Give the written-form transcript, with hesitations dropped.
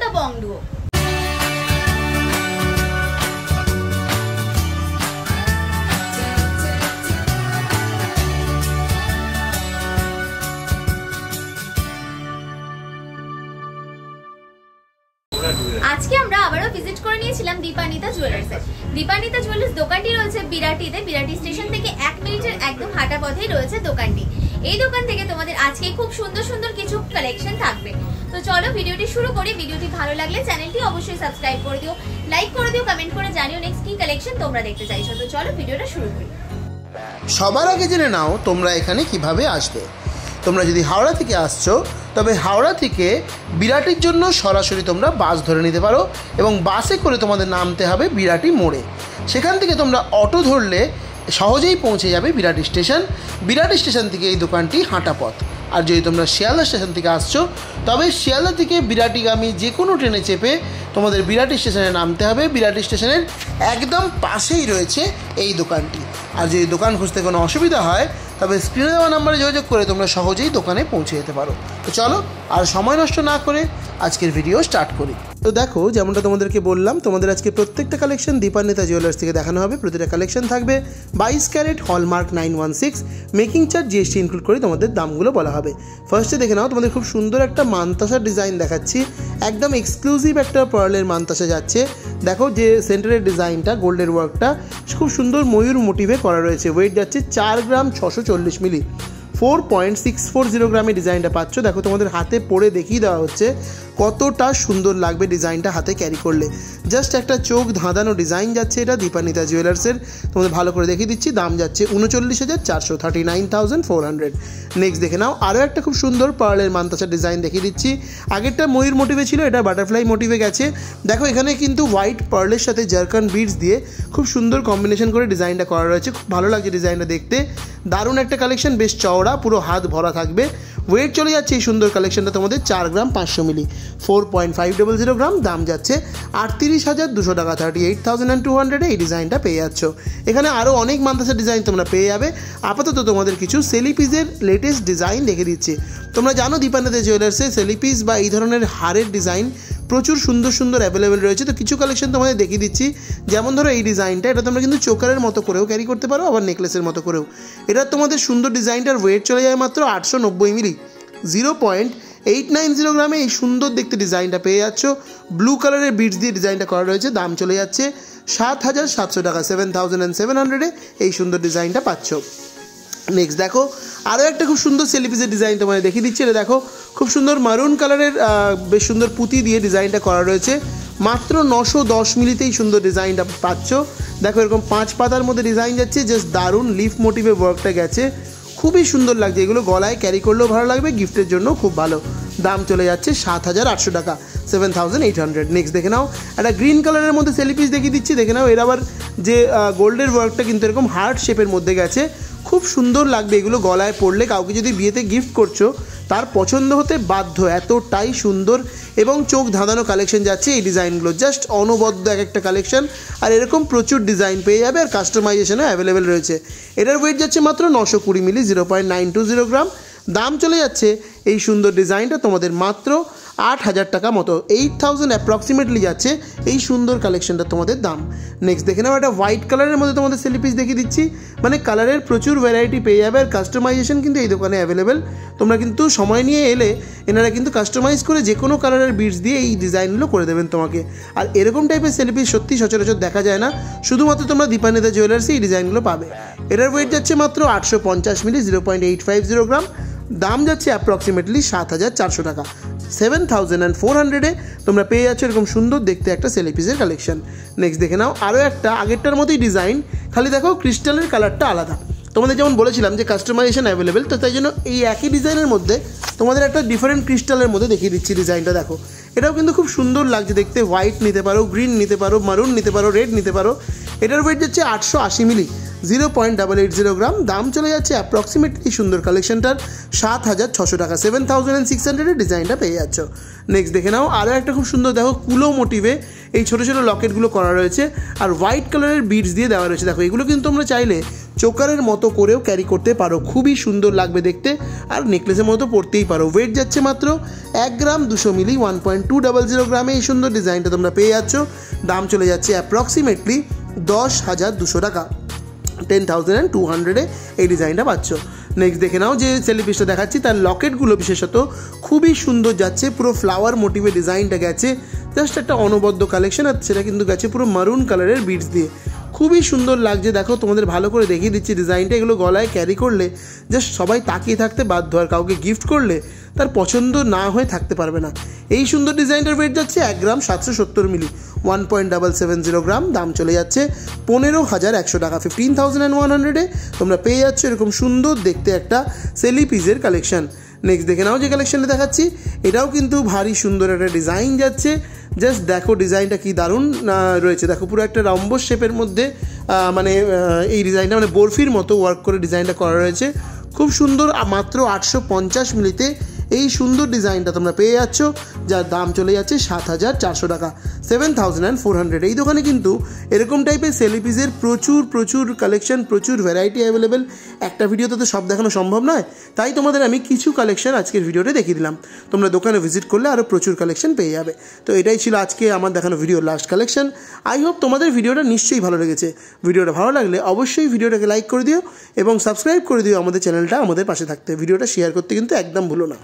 The Bong duo. আজকে আমরা আবারও ভিজিট করে নিয়েছিলাম দীপান্বিতা জুয়েলার্সে। দীপান্বিতা জুয়েলার্স দোকানটি রয়েছে বিরাটিতে। বিরাটি স্টেশন থেকে 1 মিনিটের একদম হাঁটা পথেই রয়েছে দোকানটি। এই দোকান থেকে তোমাদের আজকে খুব সুন্দর সুন্দর কিছু কালেকশন থাকবে। তো চলো ভিডিওটি শুরু করি। ভিডিওটি ভালো লাগলে চ্যানেলটি অবশ্যই সাবস্ক্রাইব করে দিও, লাইক করে দিও, কমেন্ট করে জানিও নেক্সট কি কালেকশন তোমরা দেখতে চাইছো। তো চলো ভিডিওটা শুরু করি। সবার আগে জেনে নাও তোমরা এখানে কিভাবে আসবে। তোমরা যদি হাওড়া থেকে আসছো তবে হাওড়া থেকে বিরাটির জন্য সরাসরি তোমরা বাস ধরে নিতে পারো এবং বাসে করে তোমাদের নামতে হবে বিরাটি মোড়ে। সেখান থেকে তোমরা অটো ধরলে সহজেই পৌঁছে যাবে বিরাটি স্টেশন। বিরাটি স্টেশন থেকে এই দোকানটি হাঁটা পথ। আর যদি তোমরা শিয়ালদা স্টেশন থেকে আসছো তবে শিয়ালদা থেকে বিরাটিগামী যে কোনো ট্রেনে চেপে তোমাদের বিরাটি স্টেশনে নামতে হবে। বিরাটি স্টেশনের একদম পাশেই রয়েছে এই দোকানটি। আর যদি দোকান খুঁজতে কোনো অসুবিধা হয় তবে স্ক্রিনে দেওয়া নাম্বারে যোগাযোগ করে তোমরা সহজেই দোকানে পৌঁছে যেতে পারো। তো চলো আর সময় নষ্ট না করে আজকের ভিডিও স্টার্ট করি। তো দেখো, যেমনটা তোমাদেরকে বললাম, তোমাদের আজকে প্রত্যেকটা কালেকশন দীপান্বিতা জুয়েলার্স থেকে দেখানো হবে। প্রতিটা কালেকশন থাকবে 22 carat hallmark 916, making charge GST include করে তোমাদের দামগুলো বলা হবে। ফার্স্টে দেখে নাও, তোমাদের খুব সুন্দর একটা মানতাসার ডিজাইন দেখাচ্ছি। একদম এক্সক্লুসিভ একটা পার্লের মানতাসা যাচ্ছে। দেখো যে সেন্টারের ডিজাইনটা, গোল্ডের ওয়ার্কটা খুব সুন্দর ময়ূর মোটিভে করা রয়েছে। ওয়েট যাচ্ছে 4 গ্রাম 640 মিলি, 4.640 গ্রামে ডিজাইনটা পাচ্ছ। দেখো তোমাদের হাতে পরে দেখিয়ে দেওয়া হচ্ছে কতটা সুন্দর লাগবে ডিজাইনটা হাতে ক্যারি করলে। জাস্ট একটা চোখ ধাঁধানো ডিজাইন যাচ্ছে এটা দীপান্বিতা জুয়েলার্সের। তোমাদের ভালো করে দেখিয়ে দিচ্ছি। দাম যাচ্ছে 39,400, 39,400। নেক্সট দেখে নাও, আরও একটা খুব সুন্দর পার্লের মানতাসার ডিজাইন দেখিয়ে দিচ্ছি। আগেরটা ময়ূর মোটিভে ছিল, এটা বাটারফ্লাই মোটিভে গেছে। দেখো এখানে কিন্তু হোয়াইট পার্লের সাথে জারকান বিডস দিয়ে খুব সুন্দর কম্বিনেশন করে ডিজাইনটা করা রয়েছে। খুব ভালো লাগছে ডিজাইনটা দেখতে। দারুণ একটা কালেকশন, বেশ চওড়া, পুরো হাত ভরা থাকবে। ওয়েট চলে যাচ্ছে এই সুন্দর কালেকশনটা তোমাদের 4 গ্রাম 500 মিলি, 4.500 গ্রাম। দাম যাচ্ছে 38,200 টাকা, 38,200 এই ডিজাইনটা পেয়ে যাচ্ছ। এখানে আরও অনেক মানতাসার ডিজাইন তোমরা পেয়ে যাবে। আপাতত তোমাদের কিছু সেলিপিসের লেটেস্ট ডিজাইন দেখে দিচ্ছি। তোমরা জানো দীপান্বিতা জুয়েলার্সে সেলিপিস বা এই ধরনের হারের ডিজাইন প্রচুর সুন্দর সুন্দর অ্যাভেলেবেল রয়েছে। তো কিছু কালেকশন তোমাদের দেখিয়ে দিচ্ছি। যেমন ধরো এই ডিজাইনটা, এটা তোমরা কিন্তু চোকারের মতো করেও ক্যারি করতে পারো, আবার নেকলেসের মতো করেও। এটা তোমাদের সুন্দর ডিজাইনটার ওয়েট চলে যায় মাত্র 890 মিলি, 0.890 গ্রামে এই সুন্দর দেখতে ডিজাইনটা পেয়ে যাচ্ছ। ব্লু কালারের বিডস দিয়ে ডিজাইনটা করা রয়েছে। দাম চলে যাচ্ছে 7,700 টাকা, 7,700 এই সুন্দর ডিজাইনটা পাচ্ছ। নেক্সট দেখো, আরও একটা খুব সুন্দর সেলিপিসের ডিজাইন তোমাদের দেখিয়ে দিচ্ছি। এটা দেখো খুব সুন্দর মারুন কালারের বেশ সুন্দর পুঁতি দিয়ে ডিজাইনটা করা রয়েছে। মাত্র 910 মিলিতেই সুন্দর ডিজাইনটা পাচ্ছ। দেখো এরকম 5 পাতার মধ্যে ডিজাইন যাচ্ছে, জাস্ট দারুণ লিফ মোটিভে ওয়ার্কটা গেছে। খুবই সুন্দর লাগছে। এগুলো গলায় ক্যারি করলেও ভালো লাগবে, গিফটের জন্য খুব ভালো। দাম চলে যাচ্ছে 7,800 টাকা, 7,800। নেক্সট দেখে নাও, একটা গ্রিন কালারের মধ্যে সেলিপিস দেখিয়ে দিচ্ছি। দেখে নাও, এর আবার যে গোল্ডের ওয়ার্কটা কিন্তু এরকম হার্ট শেপের মধ্যে গেছে। খুব সুন্দর লাগবে এগুলো গলায় পরলে। কাউকে যদি বিয়েতে গিফট করছো তার পছন্দ হতে বাধ্য, এতটাই সুন্দর এবং চোখ ধাঁধানো কালেকশন যাচ্ছে এই ডিজাইনগুলো। জাস্ট অনবদ্য এক একটা কালেকশন, আর এরকম প্রচুর ডিজাইন পেয়ে যাবে, আর কাস্টমাইজেশনও অ্যাভেলেবেল রয়েছে। এটার ওয়েট যাচ্ছে মাত্র 920 মিলি, 0.920 গ্রাম। দাম চলে যাচ্ছে এই সুন্দর ডিজাইনটা তোমাদের মাত্র 8,000 টাকা মতো, 8,000 অ্যাপ্রক্সিমেটলি যাচ্ছে এই সুন্দর কালেকশনটা তোমাদের দাম। নেক্সট দেখে নাও, একটা হোয়াইট কালারের মধ্যে তোমাদের সেলিপিস দেখিয়ে দিচ্ছি। মানে কালারের প্রচুর ভ্যারাইটি পেয়ে যাবে, আর কাস্টমাইজেশন কিন্তু এই দোকানে অ্যাভেলেবেল। তোমরা কিন্তু সময় নিয়ে এলে এনারা কিন্তু কাস্টমাইজ করে যে কোনো কালারের বিডস দিয়ে এই ডিজাইনগুলো করে দেবেন তোমাকে। আর এরকম টাইপের সেলিপিস সত্যি সচরাচর দেখা যায় না, শুধুমাত্র তোমরা দীপান্বিতা জুয়েলার্সে এই ডিজাইনগুলো পাবে। এটার ওয়েট যাচ্ছে মাত্র 850 মিলি, 0.850 গ্রাম। দাম যাচ্ছে অ্যাপ্রক্সিমেটলি 7,400 টাকা, 7,400 তোমরা পেয়ে যাচ্ছ এরকম সুন্দর দেখতে একটা সেলিপিসের কালেকশন। নেক্সট দেখে নাও, আরও একটা আগেরটার মতোই ডিজাইন, খালি দেখো ক্রিস্টালের কালারটা আলাদা। তোমাদের যেমন বলেছিলাম যে কাস্টমাইজেশন অ্যাভেলেবেল, তো তাই জন্য এই একই ডিজাইনের মধ্যে তোমাদের একটা ডিফারেন্ট ক্রিস্টালের মধ্যে দেখিয়ে দিচ্ছি ডিজাইনটা। দেখো এটাও কিন্তু খুব সুন্দর লাগছে দেখতে। হোয়াইট নিতে পারো, গ্রিন নিতে পারো, মারুন নিতে পারো, রেড নিতে পারো। এটার ওয়েট যাচ্ছে 880 মিলি, 0.880 গ্রাম। দাম চলে যাচ্ছে অ্যাপ্রক্সিমেটলি সুন্দর কালেকশনটার 7,600 টাকা। 7,600 ডিজাইনটা পেয়ে যাচ্ছ। নেক্সট দেখে নাও আরও একটা খুব সুন্দর, দেখো কুলো মোটিভে এই ছোটো ছোটো লকেটগুলো করা রয়েছে আর হোয়াইট কালারের বিডস দিয়ে দেওয়া রয়েছে। দেখো এগুলো কিন্তু তোমরা চাইলে চোকারের মতো করেও ক্যারি করতে পারো, খুবই সুন্দর লাগবে দেখতে আর নেকলেসের মতো পরতেই পারো। ওয়েট যাচ্ছে মাত্র 1 গ্রাম 200 মিলি। 1.200 গ্রামে এই সুন্দর ডিজাইনটা তোমরা পেয়ে যাচ্ছ। দাম চলে যাচ্ছে অ্যাপ্রক্সিমেটলি 10,200 টাকা। 10,200 এই ডিজাইনটা পাচ্ছ। নেক্সট দেখে নাও যে সেলিপিসটা দেখাচ্ছি তার লকেটগুলো বিশেষত খুবই সুন্দর যাচ্ছে, পুরো ফ্লাওয়ার মোটিভে ডিজাইনটা গেছে, জাস্ট একটা অনবদ্য কালেকশন আর সেটা কিন্তু গেছে পুরো মারুন কালারের বিডস দিয়ে, খুবই সুন্দর লাগছে। দেখো তোমাদের ভালো করে দেখিয়ে দিচ্ছি ডিজাইনটা। এগুলো গলায় ক্যারি করলে জাস্ট সবাই তাকিয়ে থাকতে বাধ্য, আর কাউকে গিফট করলে তার পছন্দ না হয়ে থাকতে পারবে না। এই সুন্দর ডিজাইনটার ওয়েট যাচ্ছে 1 গ্রাম 770 মিলি। 1.770 গ্রাম। দাম চলে যাচ্ছে 15,100 টাকা। 15,100 তোমরা পেয়ে যাচ্ছ এরকম সুন্দর দেখতে একটা সেলি পিসের কালেকশন। নেক্সট দেখে নাও যে কালেকশনটা দেখাচ্ছি, এটাও কিন্তু ভারী সুন্দর একটা ডিজাইন যাচ্ছে। জাস্ট দেখো ডিজাইনটা কি দারুণ রয়েছে। দেখো পুরো একটা রম্বস শেপের মধ্যে মানে এই ডিজাইনটা মানে বরফির মতো ওয়ার্ক করে ডিজাইনটা করা রয়েছে, খুব সুন্দর। মাত্র 850 মিলিতে এই সুন্দর ডিজাইনটা তোমরা পেয়ে যাচ্ছ, যার দাম চলে যাচ্ছে 7,400 টাকা। 7,400। এই দোকানে কিন্তু এরকম টাইপের সেলিপিসের প্রচুর কালেকশন, প্রচুর ভ্যারাইটি অ্যাভেলেবেল। একটা ভিডিওতে তো সব দেখানো সম্ভব নয়, তাই তোমাদের আমি কিছু কালেকশন আজকের ভিডিওতে দেখিয়ে দিলাম। তোমরা দোকানে ভিজিট করলে আরও প্রচুর কালেকশন পেয়ে যাবে। তো এটাই ছিল আজকে আমার দেখানো ভিডিওর লাস্ট কালেকশন। আই হোপ তোমাদের ভিডিওটা নিশ্চয়ই ভালো লেগেছে। ভিডিওটা ভালো লাগলে অবশ্যই ভিডিওটাকে লাইক করে দিও এবং সাবস্ক্রাইব করে দিও আমাদের চ্যানেলটা, আমাদের পাশে থাকতে। ভিডিওটা শেয়ার করতে কিন্তু একদম ভুলো না।